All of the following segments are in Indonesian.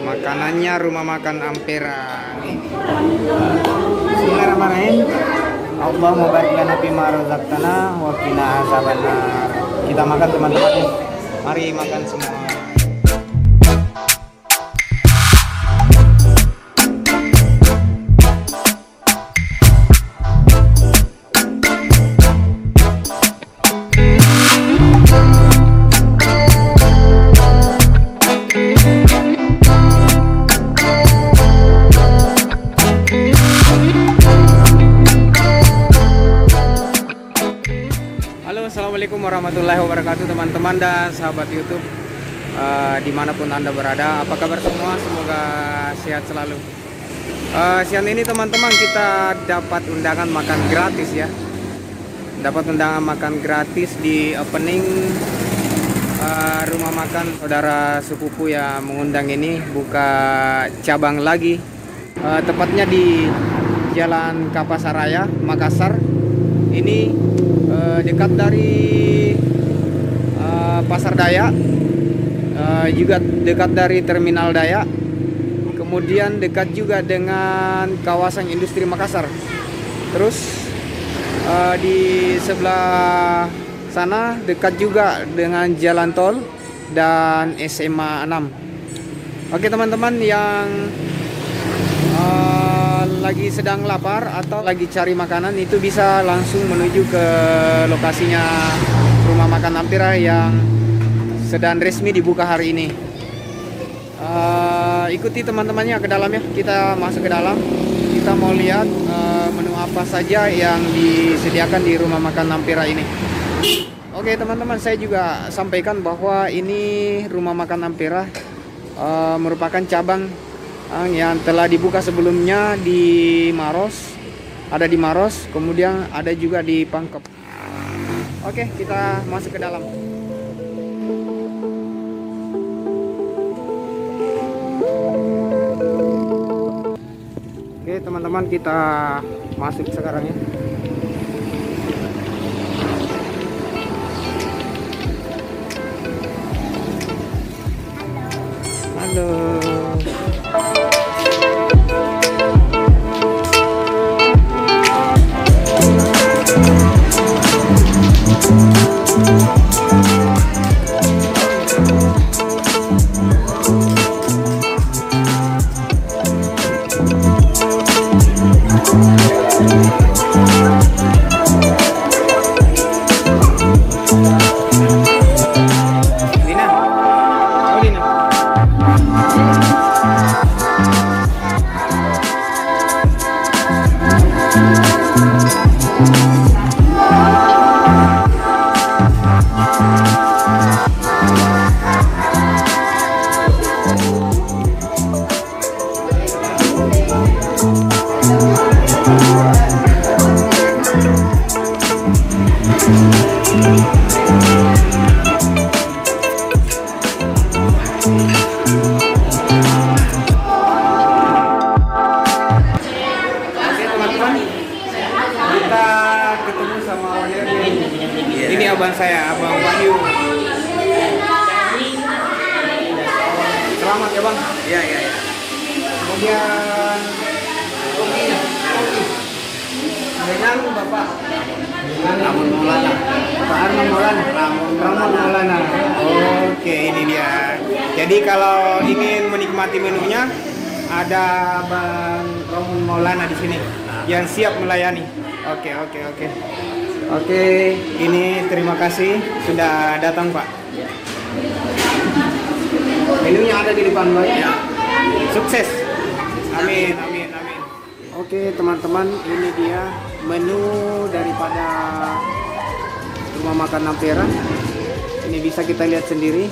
Makanannya rumah makan Ampera. Bismillahirrahmanirrahim. Allahumma barik lana fima razaqtana wa qina azabannar. Kita makan teman-teman. Mari makan semua. Assalamualaikum warahmatullahi wabarakatuh teman-teman dan sahabat YouTube dimanapun Anda berada. Apa kabar semua? Semoga sehat selalu. Siang ini teman-teman kita dapat undangan makan gratis ya. Dapat undangan makan gratis di opening rumah makan saudara sepupu yang mengundang ini. Buka cabang lagi, tepatnya di Jalan Kapasaraya, Makassar. Ini dekat dari Pasar Dayak, juga dekat dari Terminal Dayak, kemudian dekat juga dengan kawasan industri Makassar. Terus di sebelah sana dekat juga dengan jalan tol dan SMA 6. Oke teman-teman yang lagi sedang lapar atau lagi cari makanan, itu bisa langsung menuju ke lokasinya rumah makan Ampera yang sedang resmi dibuka hari ini. Ikuti teman-temannya ke dalam ya. Kita masuk ke dalam. Kita mau lihat menu apa saja yang disediakan di rumah makan Ampera ini. Oke teman-teman, saya juga sampaikan bahwa ini rumah makan Ampera merupakan cabang yang telah dibuka sebelumnya di Maros, ada di Maros, kemudian ada juga di Pangkep. Oke, kita masuk ke dalam. Oke teman-teman, kita masuk sekarang ya. Halo. Ini abang saya, Abang Wahyu. Selamat ya bang. Iya. Kemudian dengan Bapak Ramon Maulana. Bapak Arman Maulana. Ramon Maulana. Oke, ini dia. Jadi kalau ingin menikmati menunya, ada Bang Ramon Maulana di sini yang siap melayani. Oke, ini terima kasih sudah datang Pak. Menunya ada di depan Pak ya. Sukses. Amin. Oke teman-teman, ini dia menu daripada rumah makan Ampera. Ini bisa kita lihat sendiri.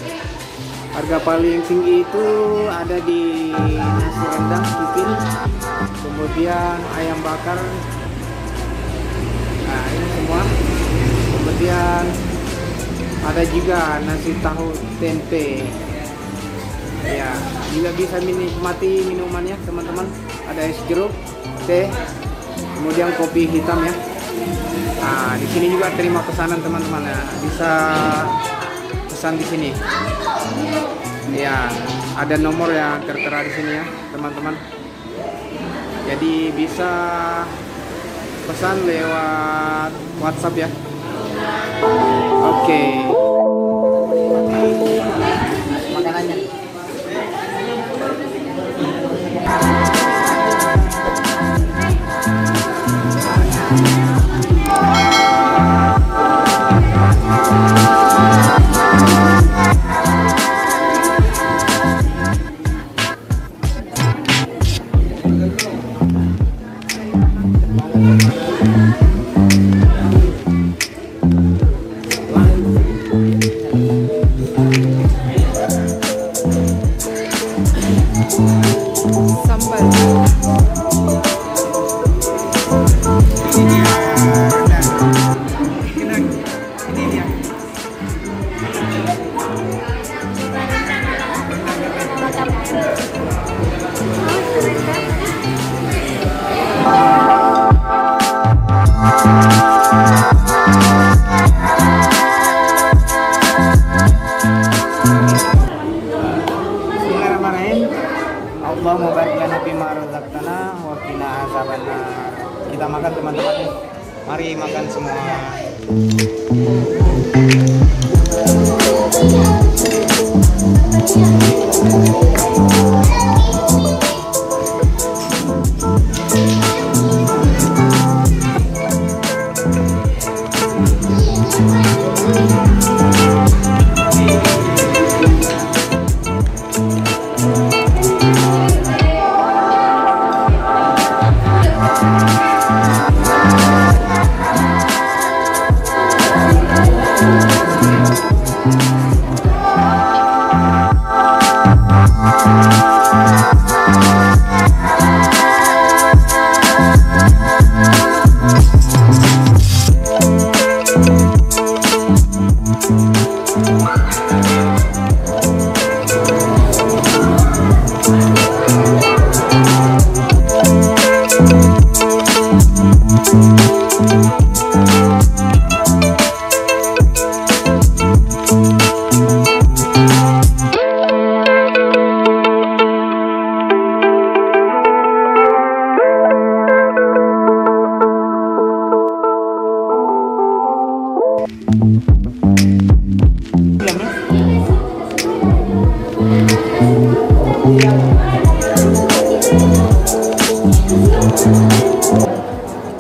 Harga paling tinggi itu ada di nasi rendang kikil, kemudian ayam bakar. Nah ini semua. Kemudian ada juga nasi tahu tempe. Ya, juga bisa menikmati minumannya teman-teman. Ada es jeruk, teh, kemudian kopi hitam ya. Nah di sini juga terima pesanan teman-teman ya. Bisa pesan di sini. Ya. ada nomor yang tertera di sini ya teman-teman. Jadi bisa pesan lewat WhatsApp ya. Oke. Makanannya. Allah mubarik lana bima razaqtana wa qina azabannar. Kita makan teman-teman. Mari makan semua.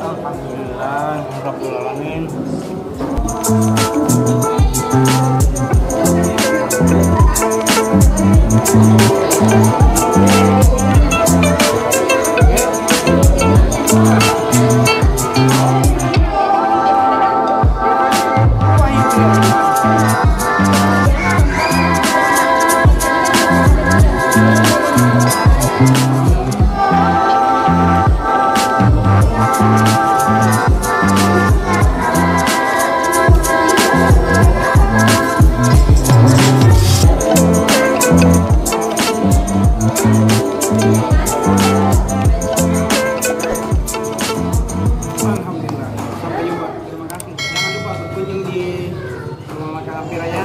Alhamdulillah, Rabbil Alamin. Alhamdulillah, sampai jumpa. Terima kasih. Jangan lupa berkunjung di Rumah Makan Ampiraya.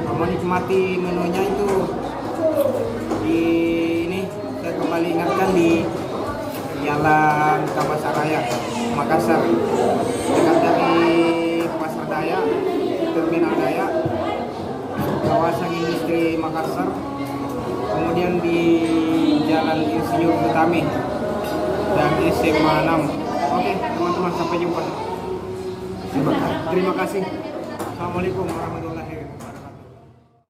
Mau nikmati menunya itu di ini, saya kembali ingatkan di Jalan Kabasaraya, Makassar, dekat dari Pasar Daya, Terminal Daya, kawasan industri Makassar, kemudian di Jalan Insinyur Utami dan SMA 6. Oke teman-teman, sampai jumpa. Terima kasih. Assalamualaikum warahmatullahi wabarakatuh.